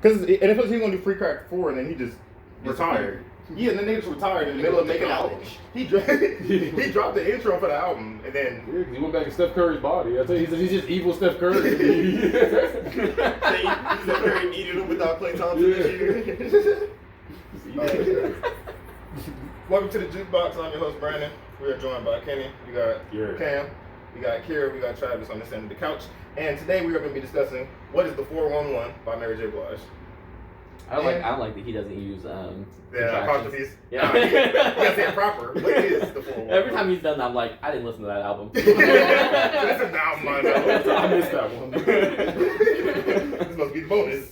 Because and if he's gonna do Free Crack 4 and then he just retired. Yeah, and then they just retired in the middle of making an album. He dropped the intro for the album, and then he went back to Steph Curry's body. I tell you, he's just evil Steph Curry. Steph Curry needed him without Klay Thompson this year. Welcome to the Jukebox. I'm your host Brandon. We are joined by Kenny. We got Cam. We got Kira. We got Travis on this end of the couch. And today we are going to be discussing what is the 411 by Mary J. Blige. I don't like that he doesn't use the apostrophes. Yeah. You gotta say it proper. What is the 411? Every time he's done that, I'm like, I didn't listen to that album. This is the album I know. I missed that one. This must be the bonus.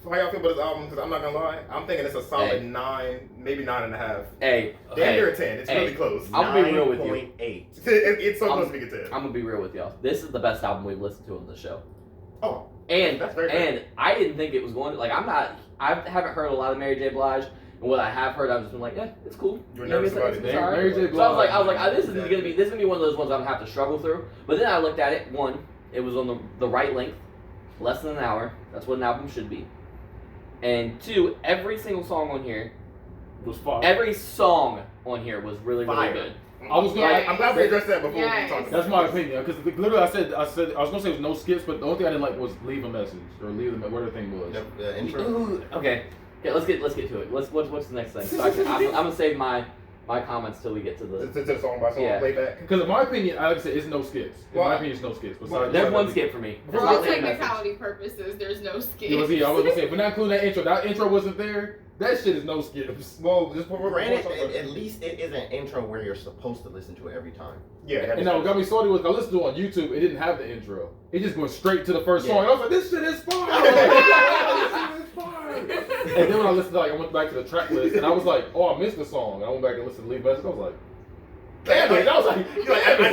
But how y'all feel about this album? Because I'm not gonna lie, I'm thinking it's a solid 9, maybe 9.5. Hey, damn near a 10. It's really close. I'm gonna be real with you. 9.8. It's so close to being a 10. I'm gonna be real with y'all. This is the best album we've listened to on the show. Oh. And That's very good. And I didn't think it was going to, like, I haven't heard a lot of Mary J. Blige, and what I have heard, I've just been like, yeah, it's cool. You're nervous about it. Mary J. Blige. So I was like, this is gonna be one of those ones I'm gonna have to struggle through. But then I looked at it. One, it was on the right length, less than an hour. That's what an album should be. And two, every single song on here was fire. Every song on here was really good. I'm glad we addressed that before we talked about it. That's my opinion, because literally I said I was gonna say it was no skips, but the only thing I didn't like was leave a message or leave the whatever the thing was. The intro. Ooh, okay, let's get to it. What's the next thing? So I'm gonna save my comments till we get to the to the song by song playback. Because in my opinion, like I said, it's no skips. In my opinion, it's no skips. There's one skip for me. For all technicality purposes, there's no skips. I was gonna say, if we're not including that intro, wasn't there. That shit is no skips. Well, just granted, at least it is an intro where you're supposed to listen to it every time. Yeah. And what got me started was I listened to it on YouTube. It didn't have the intro. It just went straight to the first song. And I was like, this shit is fire. And then when I listened to I went back to the track list and I was like, oh, I missed the song. And I went back and listened to Leave Message. I was like, damn it. I was like, I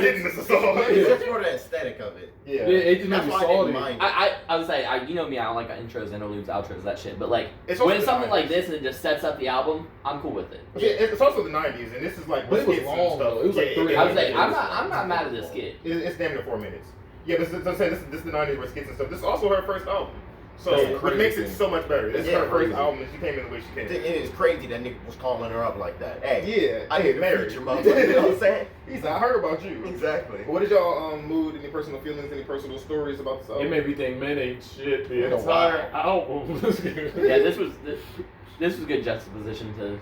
didn't miss the song. It's just for the aesthetic of it. Yeah. It just made me salty. I would say, you know me, I don't like intros, interludes, outros, that shit. But like, it's when it's something like this and it just sets up the album, I'm cool with it. Yeah, it's also the 90s, and this is like, but it was long though. It was like 3 I would say, I'm not mad at this skit. It's damn near 4 minutes. Yeah, but I'm saying this is the 90s where skits and stuff. This is also her first album. So it makes it so much better. This is her first album, and she came in the way she came in. It is crazy that nigga was calling her up like that. Hey, I get married, your mother. You know what I'm saying? He's like, I heard about you. Exactly. What is y'all mood? Any personal feelings? Any personal stories about this album? It made me think men ain't shit the entire album. Yeah, this was good juxtaposition to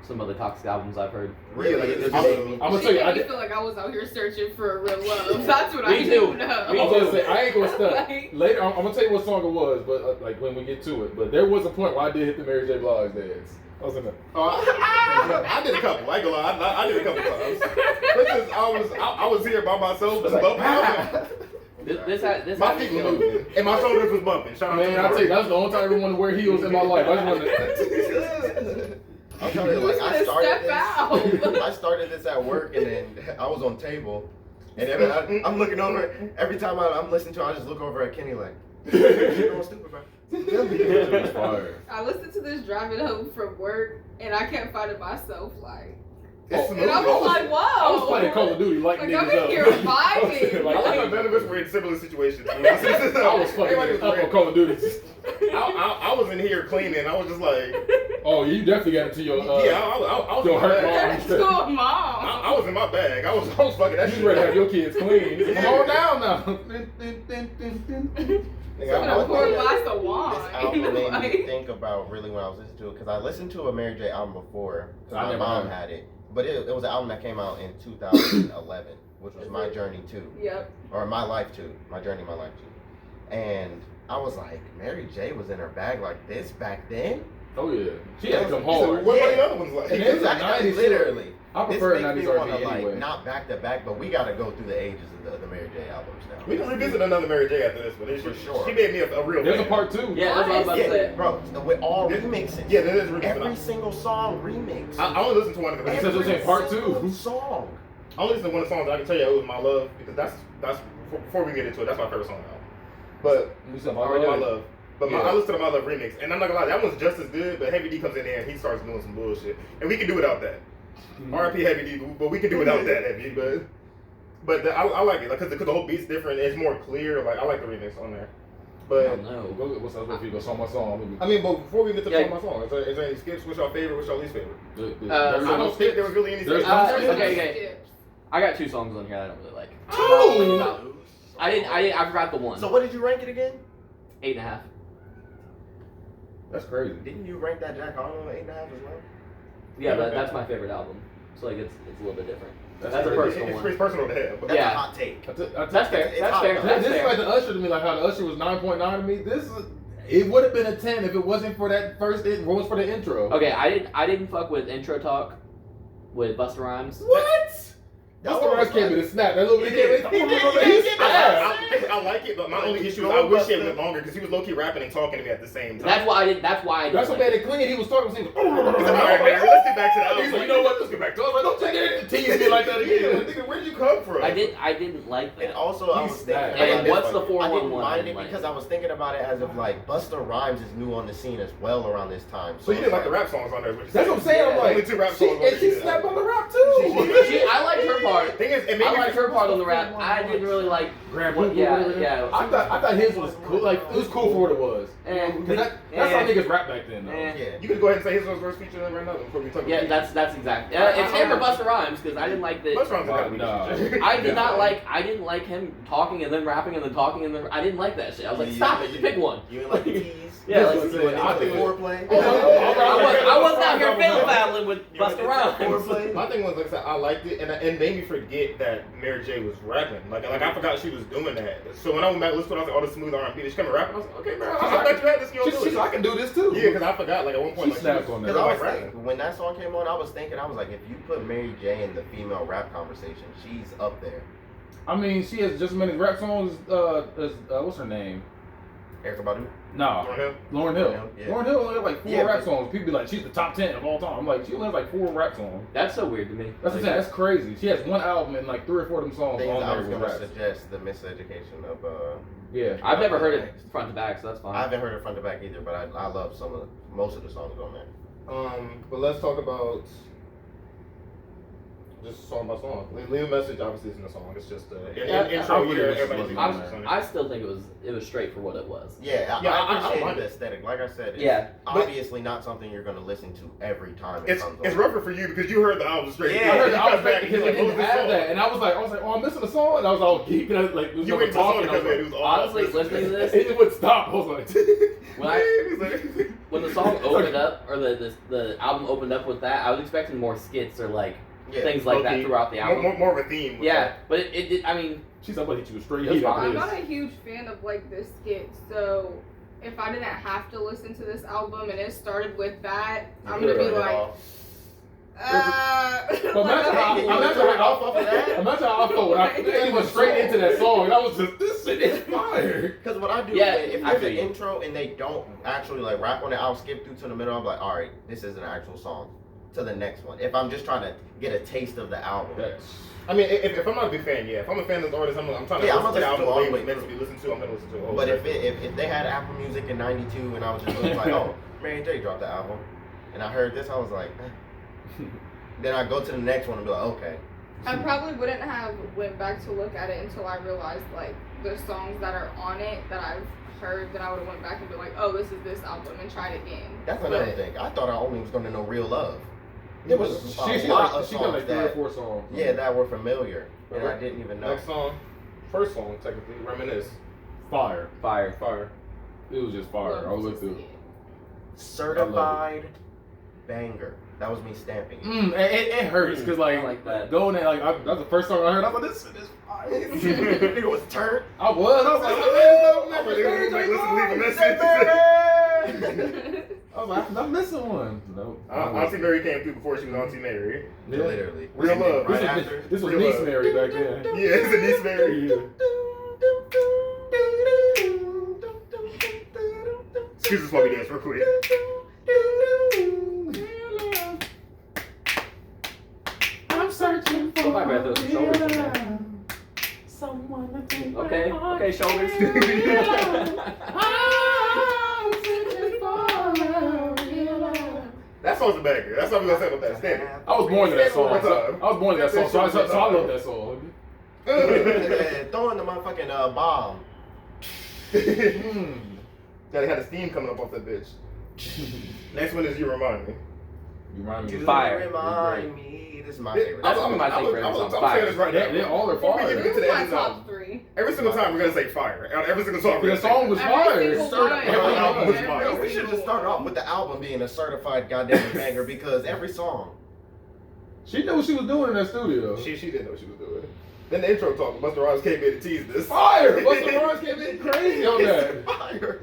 some other toxic albums I've heard. Really? I'm gonna tell you, I feel like I was out here searching for a real love. That's what I do. know. I was gonna say, I ain't gonna stop. Later, I'm gonna tell you what song it was, but like when we get to it. But there was a point where I did hit the Mary J. Blige dance. I was in there. I did a couple. I ain't gonna lie. I did a couple times. I was here by myself, just bumping. My feet were moving, and my shoulders was bumping. Man, I tell you, that's the only time I ever wanted to wear heels in my life. I just wanted I'm telling you, like, I started this at work, and then I was on table, and I'm looking over. Every time I'm listening to it, I just look over at Kenny like, you're going stupid, bro. it was fire. I listened to this driving home from work, and I kept finding myself like, and I was like, whoa. I was playing Call of Duty like I'm niggas in here vibing. I none of us were in similar situations. I was fucking up on Call of Duty. I was in here cleaning. I was just like, oh, you definitely got into your I was your hurt mom. I was in my bag. I was fucking that shit. You ready to have your kids clean? Come on down now. I'm pour a glass of wine. This album made me think about really when I was listening to it, because I listened to a Mary J album before, because my mom had it. But it was an album that came out in 2011, which was My Journey Too. Yep. Or My Life Too. My Journey, My Life Too. And I was like, Mary J was in her bag like this back then? Oh yeah. She had to come hard. What were the other ones like? And it was like 90s. Literally. I prefer this 90s makes me want R&B to anyway. not back to back, but we got to go through the ages of the Mary J albums now. We can revisit another Mary J after this, but For sure. She made me a real There's fan. a part 2. Yeah, that's what I was about to say. Bro, with all remixes. Yeah, there is remixes. Every single song remix. I only listened to one of them. Every part 2 song. I only listened to one of the songs. I can tell you it was My Love, because that's before we get into it, that's my favorite song now. But My Love. But I listened to the My Love remix, and I'm not gonna lie, that one's just as good. But Heavy D comes in there and he starts doing some bullshit, and we can do without that. R.I.P. Heavy D, but we can do without that Heavy. But I like it, like, because the whole beat's different. It's more clear. Like, I like the remix on there. But no. What's up if you go song by song? I mean, but before we get to Yeah. song by song, is there any skips? What's your favorite? What's your least favorite? I I don't think there was really any skips. Okay. I got 2 songs on here I don't really like. Two. I forgot the one. So what did you rank it again? 8.5. That's crazy. Didn't you rank that Jack Harlow 8.5 as well? Yeah, but that's my favorite album. So like it's a little bit different. That's a pretty- personal It's one. pretty personal to have. But That's Yeah. a hot take. That's fair. It's That's fair. hot. That's This is like fair. the Usher to me, like how the Usher was 9.9 to me. It would have been a 10 if it wasn't for that first. It was for the intro. Okay, I didn't fuck with Intro Talk with Busta Rhymes. What? Busta Rhymes came in and snapped. That little bit I like it, but my only issue is I wish it went longer because he was low key rapping and talking to me at the same time. That's why I didn't. That's why I didn't. That's what like made it clean. He was talking. He was All right, man, let's get back to the album. He's like, you know what? Let's get back to it. I was like, don't take it and tease me like that again. Nigga, where'd you come from? I didn't like that. And also, I was thinking snapped. about And it, what's the I 411? didn't mind it like? because I was thinking about it as if like Busta Rhymes is new on the scene as well around this time. So you didn't like the rap songs on there? Is what That's what I'm saying. I'm like, only 2 rap she, songs. and she snapped on the rap too. I liked her part. Thing is, I liked her part on the rap. I didn't really like. Yeah. I thought his was cool. Like it was cool for what it was. And That's how niggas rap back then, though. Eh. Yeah. You can go ahead and say his was worst feature right now before we talk about Yeah, it. that's exactly. It's him or Busta Rhymes because I didn't like that. Busta Rhymes got No. I didn't like him talking and then rapping and then talking and then I didn't like that shit. I was like, stop it, you pick one. You didn't like the tease? Yeah, That's like, what I'm saying. I think foreplay. I wasn't out here fiddle battling with Busta Rhymes. Foreplay. My thing was, like I said, I liked it, and it made me forget that Mary J was rapping. Like I forgot she was doing that. So when I went back, listened to it, I was like, oh, the smooth R&B. She come and rapping. I was like, okay, man, I thought you had this in your She said, I can do this too. Yeah, because I forgot. Like at one point, She like, snapped on that. Because I was rapping. thinking, when that song came on, I was like, if you put Mary J in the female rap conversation, she's up there. I mean, she has just as many rap songs as what's her name? Erykah Badu? No, Lauryn Hill. Yeah. Lauryn Hill only has like 4 Yeah, rap but- songs. People be like, she's the top 10 of all time. I'm like, she only has like 4 rap songs. That's so weird to me. That's what I'm saying. That's crazy. She has one album and like 3 or 4 of them songs Things on I there was with going to raps. suggest the miseducation of. Yeah. I've never heard it front to back, so that's I fine. haven't heard it front to back either, but I love most of the songs on there. But let's talk about just song by song. Leave a message obviously isn't a song. It's just intro. I still think it was straight for what it was. Yeah, Yeah, I I appreciate like the it. aesthetic. Like I said, it's Yeah. obviously not something you're going to listen to every time it comes on. It's rougher for you because you heard the album straight. Yeah, I heard the You album cut back because and it you're didn't like, what was have this that, and I was like, oh, I'm missing a song, and I was all geeked, and I was like, You went to song because it was all Honestly, listening to this, it would stop. I was like, when the song opened up, or the album opened up with that, I was expecting more skits or like things like that throughout the album. More of a theme. with Yeah, that. but it I mean, she's about to hit you with straight That's heat fine. after I'm this. not a huge fan of like the skits, so if I didn't have to listen to this album and it started with that, I'm gonna be like, But imagine how I felt when I went straight into that song, and I was just, this shit is fire. Because what I do, Yeah, if I there's feel an you. intro and they don't actually like rap on it, I'll skip through to the middle. I'm like, all right, this is an actual song. To the next one. If I'm just trying to get a taste of the album. I mean, if I'm not a big fan, yeah. If I'm a fan of this artist, I'm trying to listen to the album the way it was meant to be listened to. I'm gonna listen to it. But if they had Apple Music in '92 and I was just looking like, oh, Mary J dropped the album, and I heard this, I was like, eh. Then I go to the next one and be like, okay. I probably wouldn't have went back to look at it until I realized like the songs that are on it that I've heard. Then I would have went back and been like, oh, this is this album, and tried again. That's another thing. I thought I only was going to know Real Love. There was a She lot got of like songs 3 or that, 4 songs. yeah, that were familiar, and I didn't even know. Next song, first song, technically, Reminisce. Fire. Fire. It was just fire. I looked through. Certified banger. That was me stamping it. It hurts because I like that. going there, that's the first song I heard. I was like, this shit is fire. It was turned. I was like, I'm missing one. No, Auntie Mary came through before she was Auntie Mary. Yeah. Literally. Real love. Right after. This was Real niece love. Mary back then. Yeah, it's a niece Mary. Excuse us while we dance real quick. I'm searching for Oh, my bad, those shoulders in there. someone to take Okay, shoulders. I'm searching for real love. That song's a banger. That's what we're gonna say about that. Stand it. I was born to that Stand it one song. more time. I was born to that song, so I love that song. Throwing the motherfucking bomb. Gotta have the steam coming up off that bitch. Next one is You Remind Me. You remind me. You of Fire. Remind me. This is my favorite. That's one of my favorite I'm songs. saying this right now. They all are Before we fire. get This to is the my end of the top album, 3. every single time we're gonna say fire. On every single song. The song was Every fire. single time. Every album was fire. No, we should just start off with the album being a certified goddamn banger because every song. She knew what she was doing in that studio. She didn't know what she was doing. Then the intro talk, Busta Rhymes came in to tease this. Fire! Busta Rhymes came in crazy on that. Fire.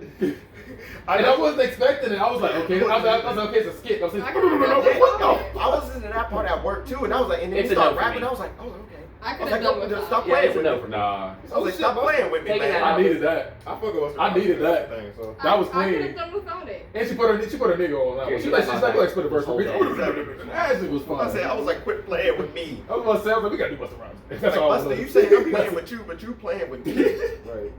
And I wasn't expecting it. I was like, okay, I was like, okay, it's a skit. I was like, I was listening to that part at work too, and I was like, and then It's he a no started for rapping. me. I was like, oh, okay. I I could was have like, done with that. stop Yeah, playing it's a with no me. for me. nah. I was like, stop playing with me, Taking man. that I needed that. I fuck with Busta I Rhymes. needed that. Thing, so. That was I could clean. have done without it. And she put a nigga on that one. She's like split the verse. That shit was fun. I was like, quit playing with me. I was about to say, I was like, we gotta do Busta Rhymes. Like, That's all I was Busta, like. you saying I'm playing with you, but you playing with me. Right.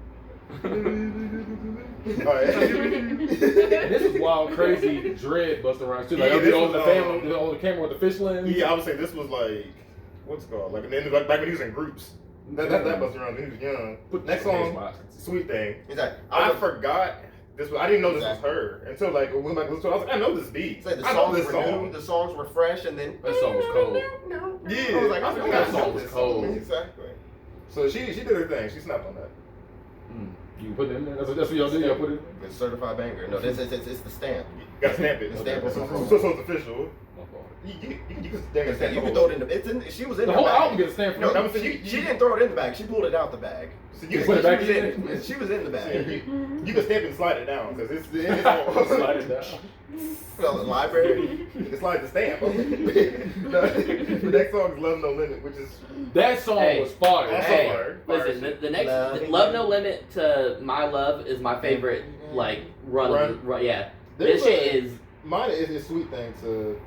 Alright. And this is wild, crazy, dread Busta Rhymes too. Like, Yeah, yeah, this on the was, family, on the camera with the fish lens. Yeah, I would say this was like, what's it called? Like, and then, like back when he was in groups. That Busta Rhymes when he was young. Next song, Sweet Thing. He's like, I forgot this was. I didn't know this was her until like when I was like, I know this beat. It's like the I know songs this were song. new, the songs were fresh, and then That song was cold. Yeah, I was like, I forgot forgot that song was this cold. Exactly. So she did her thing. She snapped on that. You put it in there? That's what y'all do? Y'all put it in It's certified banger. No, it's the stamp. You gotta stamp it. The stamp is So on. it's official. My fault. You can stamp You can throw it in the. It's in. She was in The the whole bag. album gets a stamp for No, it. she didn't throw it in the bag. She pulled it out the bag. So You put it back in? She was in the bag. You can stamp it and slide it down because it's Slide it down. Well, the library. You can slide the stamp. The next song is Love No Limit, which is That song Hey. was fire. Also Hey, fire. listen, the next Love Love No Limit to My Love is my favorite, like, run. Yeah. This shit is. mine is Sweet Thing to.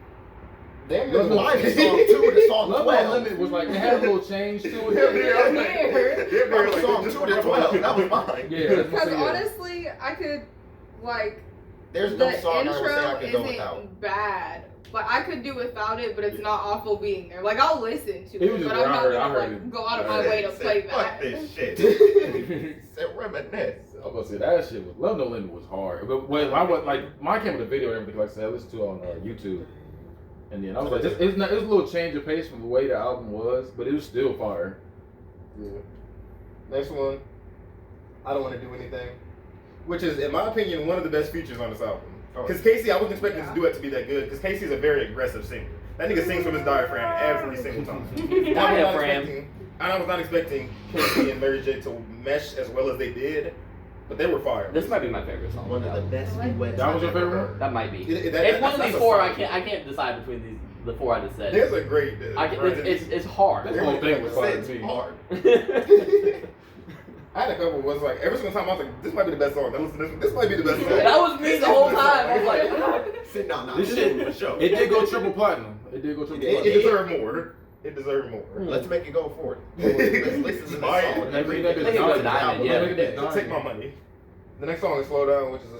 Damn, Love No Mine is Limit. song 2 to song Love 12. No Limit was like, it had a little change to it. Mine was song 2 to 12. That was mine. Yeah, that's what Because I'm saying. honestly, I could, like, There's the no song I would say I intro could go without. isn't bad. Like, I could do without it, but it's not awful being there. Like, I'll listen to It it, was just but where I'm I not heard- I gonna, heard like, it. go out of my Right. way to Said, play fuck that. this shit. Said reminisce. I was about to say that shit was Love No Limit was hard. But when I was like, mine came with a video and everything. Like I said, I listened to it on YouTube, and then I was like, it was a little change of pace from the way the album was, but it was still fire. Yeah. Next one, I Don't Want to Do Anything, which is, in my opinion, one of the best features on this album. Because Casey, I wasn't expecting this duet to be that good, because Casey's a very aggressive singer. That nigga sings from his diaphragm every single time. I was not expecting Casey and Mary J to mesh as well as they did, but they were fire. This might be my favorite song. One of the best duets. That was your I've ever favorite heard. That might be. It- It's one of that's these a four. song. I can't decide between the four I just said. There's a great. It's hard. That whole thing was fire It's to me. hard. I had a couple was like every single time I was like, this might be the best song. I listen to this. This might be the best song. That was me the whole time. I was like, No, This this shit- shit for sure. It did go triple platinum. It did go triple It platinum. deserved more. It deserved more. Let's make it go for it. Let's listen to this Fire. song. That Read nigga this is album. diamond, yeah. That nigga is So take my diamond. money. The next song is Slow Down, which is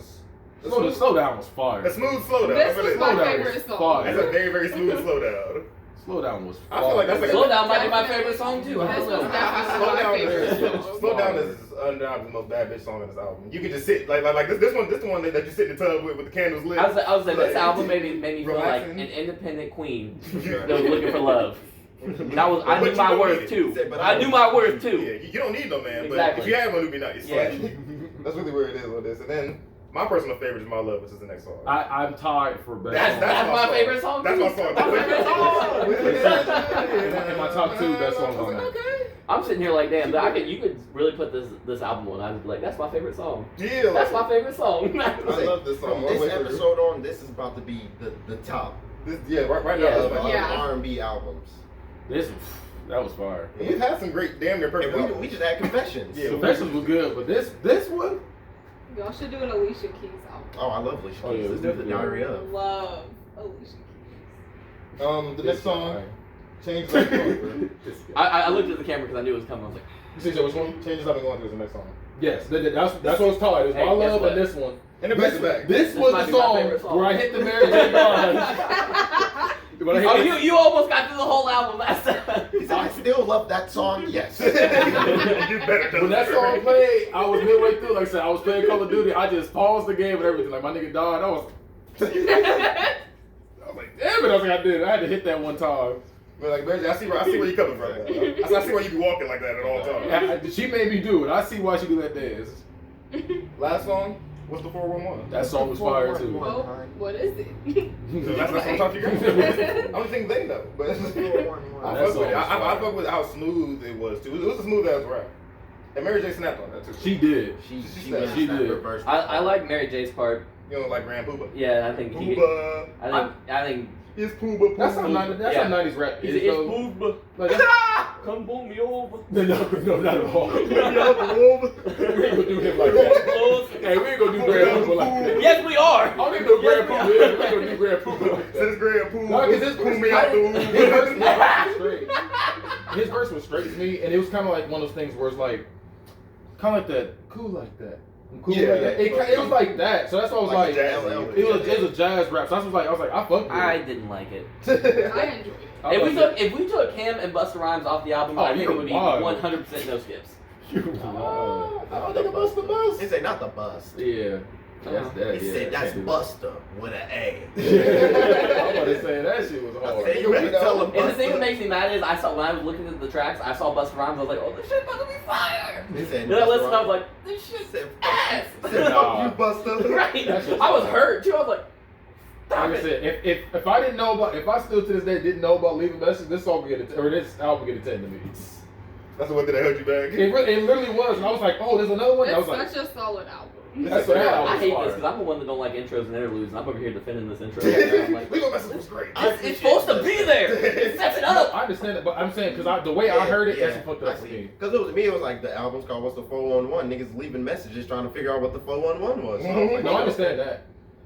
a Slow down was fire. a smooth slow down. This That's was what it my is. favorite song. Fire. That's a very, very smooth slow down. Slow down was I feel like that's like Slow Down might be my favorite song too. I This don't was know. definitely Slow my Down favorite is song. Slow Down is undeniably the most bad bitch song in this album. You can just sit like this one. This the one that you sit in the tub with the candles lit. I was like, this Like, album made me feel like relaxing. an independent queen Yeah. that was looking for love. And I But knew you my don't worth need it. too. But I knew my worth Yeah, too. you don't need no man, but Exactly. if you had one, it'd be nice. Yeah. Like, that's really where it is on this. And then my personal favorite is My Love, which is the next song. I'm tied for best. That's my favorite song, That's too. my song. My favorite song. In my top two best songs on that. Okay. I'm sitting here like, damn, you could really put this album on. I'd be like, that's my favorite song. Yeah, That's my favorite song. I love this song. From this episode on, this is about to be the top This, right Yeah. now. of Like, Yeah. R&B albums. That was fire. We've had some great damn near perfect And albums. we just had confessions. Yeah. Confessions was good, but this one, Y'all should do an Alicia Keys album. Oh, I love Alicia Keys. Oh, yeah, Let's do the yeah. Diary of. Love Alicia Keys. The next song, Changes I've Been Going Through. I looked at the camera because I knew it was coming. I was like, You see which one? Changes I've Been Going Through is the next song. Yes, that's what it's tied. It's Hey, My guess Love what? and this one. And the back to back. This This was might the be my song favorite song. where I hit the Mary J. Blige. You almost got through the whole album last time. He said, I still love that song. Yes. You better When that song played, I was midway through. Like I said, I was playing Call of Duty. I just paused the game and everything. Like my nigga died. I was like, damn it! I was like, I did. I had to hit that one time. But like, I see where you coming from. I see why you be walking like that at all times. She made me do it. I see why she do that dance. Last song was the 411. That song was fire too. Well, what is it? So that's what I'm talking about. I don't think they know, but I fuck with it. I fuck with how smooth it was too. It was a smooth ass rap. And Mary J snapped on that too. She did. She did. I like Mary J's part. You know, like Grand Pooba. Yeah, I think Pooba. I think It's Pooba. That's how 90s rap. it's Pooba. Like, Come boom me over. no, not at all. We ain't gonna do him like that. Hey, we ain't gonna do Grand Pooba like that. Yes, we are. I don't even know Grand Pooba is. We ain't gonna do Grand Pooba like that. Since Grand Pooba. No, because his verse me out the womb. was straight. His verse was straight to me, and it was kind of like one of those things where it's like, kind of like that, cool like that. Cool Yeah, like that. It was like that, so that's why I was like, it was a jazz rap. So I was like, I fucked with I it. didn't like it. I enjoyed it. If we took him and Busta Rhymes off the album, I think it would be 100% no skips. I don't think about the bus. He said, not the bust. Yeah. That's that. He said, that's Busta with an A. I'm about to say that shit was hard. You better tell him And the thing Busta. that makes me mad is when I was looking at the tracks, I saw Busta Rhymes, I was like, oh, this shit about to be fire. He said, Then I listened, I was like, this shit's ass. He said, fuck you, Busta. Right. That's just I was fire. hurt too. I was like, stop Like I it. said, if I didn't know about, if I still to this day didn't know about Leave a Message, this song would get a, or this album would get a 10 to me. That's the one that held you back. It literally was, and I was like, oh, there's another one. And I was It's like, such a solid album. that's what that I album hate was this fire. because I'm the one that don't like intros and interludes, and I'm over here defending this intro. Right now. I'm like, Legal Message was great. it's supposed to be there. It sets it up. I understand it, but I'm saying because the way I heard it, that's what fucked it up for me. Because it was me, it was like the album's called What's the 411? Niggas leaving messages trying to figure out what the 411 was. So I was like, No, I understand that.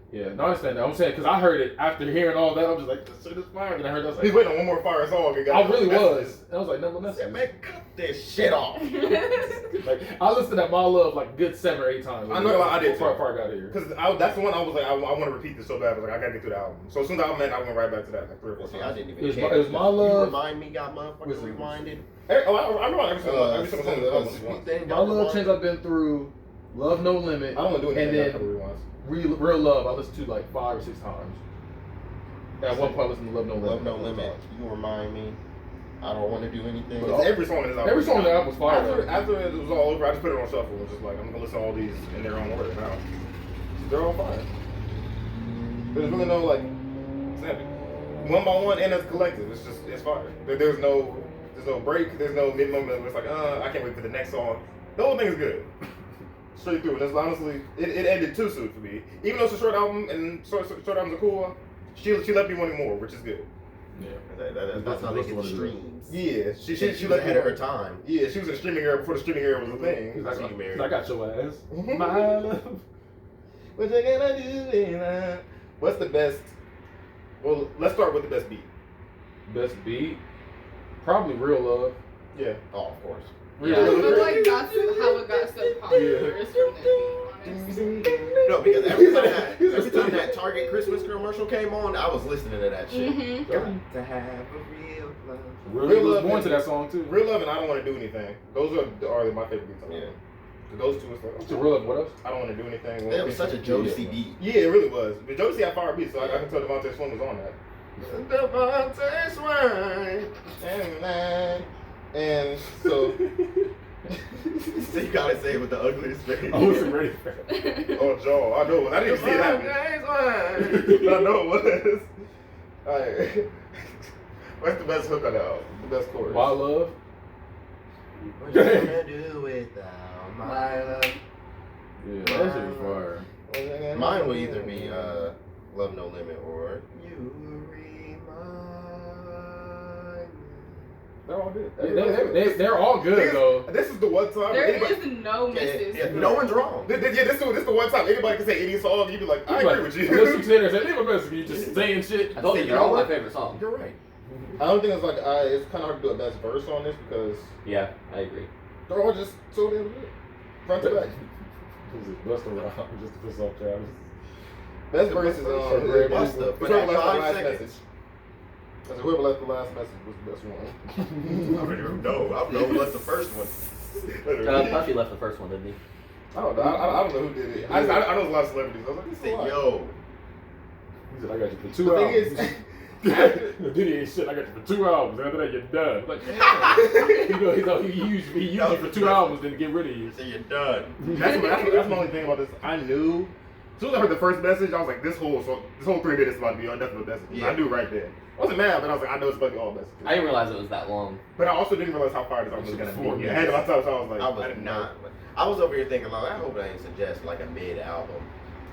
Yeah, no, I understand that. I'm saying because I heard it after hearing all that, I'm just like, this shit is fire. And I heard that, I was He's like, waiting on one more fire song. I really was. And I was like, no, I that's said, man, cut this shit off. like I listened to that My Love like good 7 or 8 times. I know I did too. Before I got here. Because that's the one I was like, I want to repeat this so bad. I was like, I gotta get through the album. So as soon as I went, I went right back to that like 3 or 4 See, times. I didn't even It was care. my- it was My Love. You Remind Me got motherfucking rewinded. I know every single song is once. Then My Love Change I've been through, Love No Limit, I don't want to do anything. and after then rewinds. Real Love I listened to like 5 or 6 times. At one point I listened to Love No Limit. Love No Limit. You Remind Me. I Don't Want to Do Anything. But every song in this album. Every song in the album was fire. After it was all over, I just put it on shuffle. It was just like, I'm gonna listen to all these in their own order now. They're all fire. There's really no like, one by one and as a collective. It's fire. There's no break. There's no mid moment where it's like, I can't wait for the next song. The whole thing is good. Straight through. And it's honestly, it ended too soon for me. Even though it's a short album and short albums are cool, she let me want more, which is good. Yeah. That's how they get the streams. Yeah, She was ahead of her time. Yeah, she was in the streaming era before the streaming era was a thing. I got your ass. My love. What you gonna do? What's the best? Well, let's start with the best beat. Best beat? Probably Real Love. Yeah. Oh, of course. I feel like that's how it got so popular. Is from that beat, honestly. No, because every time that Target Christmas commercial came on, I was listening to that shit. Mhm. Got to have a real love. Real Love Love born is- to that song too. Real Love and I Don't Want to Do Anything. Those are my favorite beats. Yeah. Those two is like, To Real Love, what else? I Don't Want to Do Anything. That was such a Jodeci beat. Yeah, it really was. But Jodeci had fire beats, so I can tell Devontae Swim was on that. Devontae Swim. And so. So you gotta say it with the ugliest face. I wasn't ready for that. Oh, Joe, I know. I didn't see it happen. But I know it was. Alright. What's the best hook on the album? The best chorus? My Love. What you gonna do without my love? Yeah, that shit was fire. Mine would either be Love No Limit or You Remind Me. They're all good. They're all good though. This is the one time. There anybody, is no misses. Yeah, no one's wrong. this is the one time anybody can say any song, you'd be like, I agree with you. Unless you sit there and say, leave a message, you just saying shit. I told you, You they're know all my what? favorite songs. You're right. I don't think it's like it's kind of hard to do a best verse on this because Yeah, I agree. they're all just so damn good, front to back. Busta Rhymes just to piss off Travis. Best verse is Busta, for it's that not the 5 last seconds. message. So whoever left the last message was the best one. I already know. I don't know who left the first one. Puffy left the first one, didn't he? I don't know. I don't know who did it. I know there's a lot of celebrities. I was like, this is a lot. Yo. He said, I got you for 2 hours. Diddy ain't shit. I got you for 2 hours. After that, you're done. Like, he used you for 2 hours, then to get rid of you. So you're done. That's my only thing about this. I knew. As soon as I heard the first message, I was like, this whole 3 minutes is about to be on definite message. Yeah. I knew right there. I wasn't mad, but I was like, I know it's about to be all messages. I didn't realize it was that long. But I also didn't realize how far this album was going to be. Ahead of my time, so I was like, I was over here thinking, like, I hope I didn't suggest like a mid album.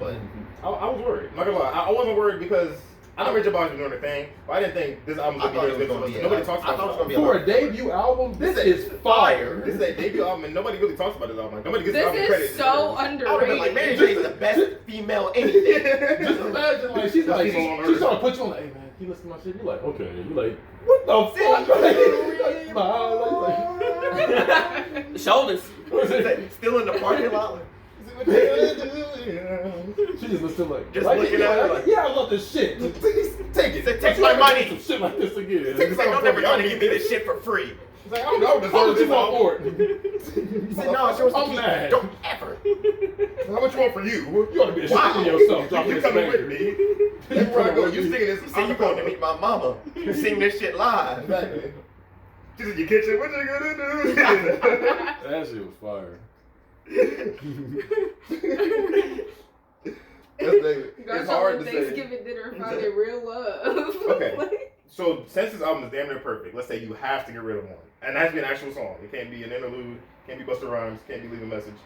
But I was worried. I'm not gonna lie. I wasn't worried because I know Jukebox was doing their thing, but I didn't think this album was going to be as good. Nobody talks about it. For a debut album, this is fire. This is a debut album, and nobody really talks about this album. Like, nobody gives this album credit. This is so underrated. I would have been like, Mary J's the best female anything. Just imagine, like, she's trying to put you on, like, hey, man, you listen to my shit? You're like, okay. You're like, what the fuck? The shoulders. Still in the parking lot. She just looks like, just looking at her like, yeah, I love this shit. Take it. Take my money. Some shit like this again. He's like, don't never try to give me this shit for free. He's like, I don't know. How much you want for it? He said, no, she wants to keep it. Don't ever. How much you want for you? You ought to be ashamed of yourself. You coming with me. Everywhere I go, you singing this. You say you going to meet my mama. You sing this shit live. Exactly. She's in your kitchen. What you gonna do? That shit was fire. It's hard to Thanksgiving dinner finding real love. Okay. So since this album is damn near perfect, let's say you have to get rid of one. And it has to be an actual song. It can't be an interlude, can't be Busta Rhymes, can't be Leave a Message.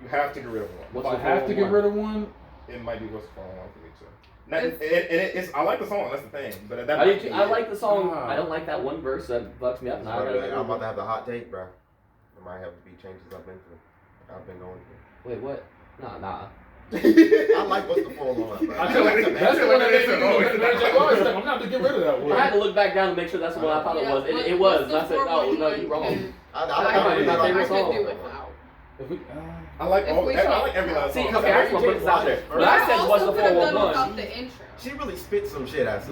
You have to get rid of one. If I have to get rid of one, it might be Busta Rhymes for me too. It's I like the song, that's the thing. But at that I like the song. I don't like that one verse that fucks me up. I'm about to have the hot take, bro. There might have to be changes I've been going through. Wait, what? Nah. I like What's the Full On, bro. I feel like that's the one that made me I'm not to get rid of that one. I had to look back down to make sure that's what I thought it was. It was. I said, no, you're wrong. I my favorite song. I like every last song. See, okay, I just want to put this out there. When I said What's the 411, she really spit some shit out of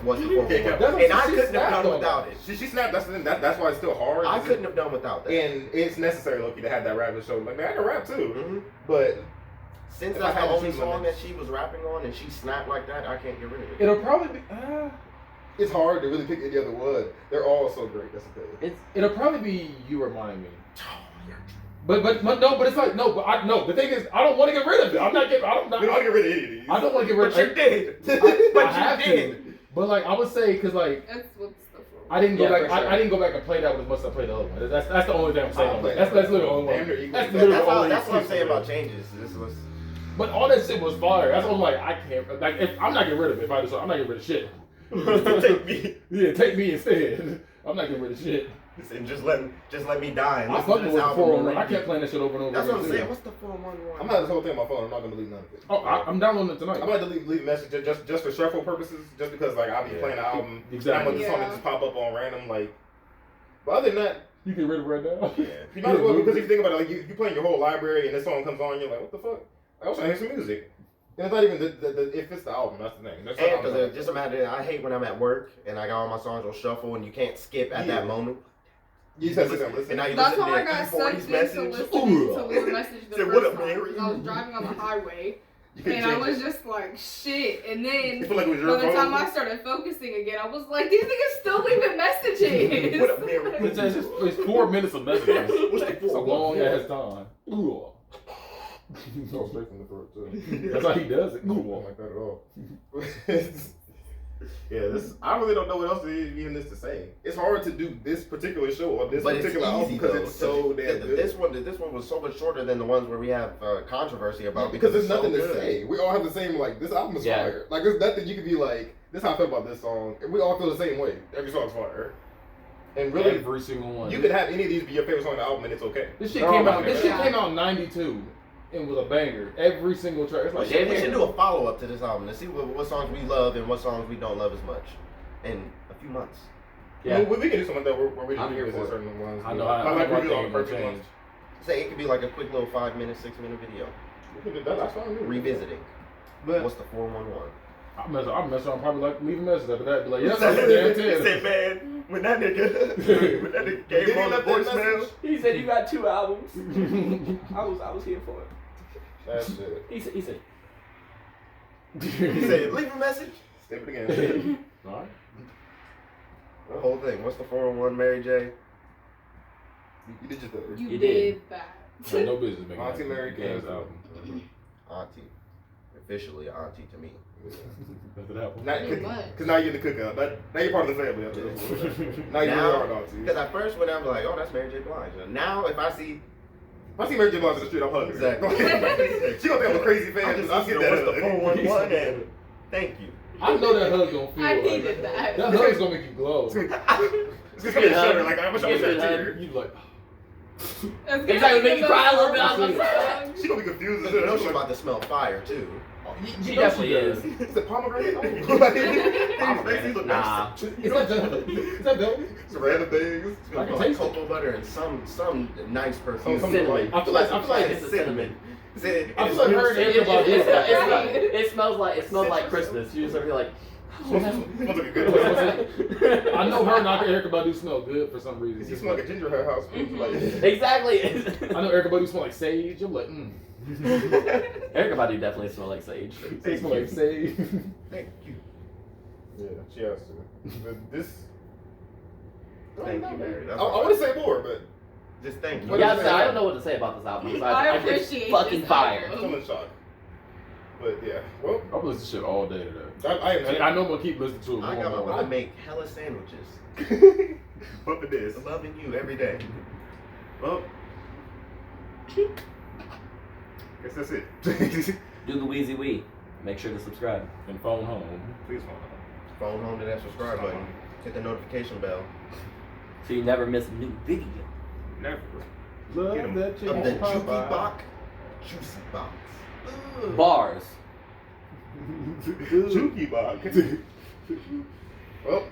What's the 411. And I couldn't have done without it. She snapped. That's why it's still hard. I couldn't have done without that. And it's necessary, Loki, to have that rap show. Like, man, I can rap too. But since that's the only song that she was rapping on and she snapped like that, I can't get rid of it. It'll probably be. It's hard to really pick any other one. They're all so great. That's the thing. It'll probably be You Remind Me. But it's like the thing is I don't want to get rid of it. I don't want to get rid of any of these. I don't want to get rid of it. But you did. I did. But like I would say because like I didn't go back. I didn't go back and play that one as much as I played the other one. That's the only thing I'm saying. That's literally the only one. That's what I'm saying about changes. But all that shit was fire. That's what I'm like. I can't. Like if I'm not getting rid of it. If I do so, I'm not getting rid of shit. Take me. Yeah, take me instead. I'm not getting rid of shit. And just let me die. And I fucking with the 411. I kept playing that shit over and over. That's what I'm saying. What's the 411? I'm gonna have this whole thing on my phone. I'm not gonna delete none of it. Oh, I'm downloading it tonight. I'm gonna leave a message just for shuffle purposes, just because like I'll be playing the album. Exactly. I want the song to just pop up on random like. But other than that, you get rid of it right now. Yeah, you might as well because if you think about it, like you playing your whole library and this song comes on, you're like, what the fuck? I was trying to hear some music. And it's not even if it's the album, that's the thing. And because just imagine, I hate when I'm at work and I got all my songs on shuffle and you can't skip at that moment. You just have to listen. And now you that's listen how I to got sucked into listening to Leave a Message the first time. I was driving on the highway. And I was just like, shit. And then by the time I started focusing again, I was like, these niggas still leaving messages. What a miracle. It's 4 minutes of messages. It's a long ass time. So straight from the throat too. That's how he does it. I don't like that at all. Yeah, I really don't know what else even is to say. It's hard to do this particular show or this particular album because it's so damn good. This one was so much shorter than the ones where we have controversy about because there's nothing to say. We all have the same like this album is fire. Like there's nothing you can be like. This is how I feel about this song, and we all feel the same way. Every song's fire. And really, every single one. You could have any of these be your favorite song on the album, and it's okay. This shit came out in '92. It was a banger. Every single track. It's like we should do a follow up to this album to see what songs we love and what songs we don't love as much in a few months. Yeah, we can do something like that where we just revisit certain ones. I know. I like review on perfect ones. Say it could be like a quick little 5-minute, 6-minute video. That's fine. Revisiting. But what's the 411? I mess around, probably like leave a message after that. Be like, yes, He I'm said, there. he said, man, when that nigga gave on the voicemail, He said you got 2 albums. I was here for it. That shit. He said. he said, leave a message. Step it again. All right. The whole thing. What's the 401, Mary J? You did just that. You You did that. I had no business making Auntie that Mary Games Kay. album. Auntie. Officially auntie to me. That's what happened. Because now you're in the cookout. Now you're part of the family. Now you're really hard on Because at first when I was like, oh, that's Mary J. Blige. Now if I see Mary J. Blige in the street, I'm hugging. Exactly. She gonna think I'm a crazy fan. I just I'll get that what's the hug. 411 and thank you. I know that hug gonna feel I like needed that. that hug's gonna make you glow. It's just gonna be a shudder. Like, I wish I was Give me a that hug. tear. You like, Exactly, make you cry a little bit on the phone. She gonna be confused. You know she's about to smell fire too. She definitely is. Is it pomegranate? Pomegranate? Nah. is that dope? It's random things. It's gonna be like cocoa butter and some nice perfume. Cinnamon. I feel like It's a cinnamon. I feel like her and Erica It smells like Christmas. You just sort of like. Smells like a good one. I know her and Erica Badu smell good for some reason. You smell like a ginger hair house. Exactly. I know Erica Badu smell like sage. I'm like, Erica Badu definitely smell like sage. They smell like sage. Thank you. Yeah, she has to. But this. Thank you, Mary. I want to say more, but Just thank you. What Yeah, is I it? don't know what to say about this album. I It's appreciate fucking this fire. album. I'm still in shock. But yeah, well, I've listened to shit all day today. I am. And I know I'm gonna keep listening to it I more got my and brother more. make hella sandwiches. But it is. Loving you every day. Well, guess that's it. Do the Wheezy Wee. Make sure to subscribe. And phone home. Please phone. Phone home to that subscribe button. Hit the notification bell. So you never miss a new video. Never. Love Get 'em. that Of chicken. the Popeye. Juicy Box. Bars. Juki box. Well.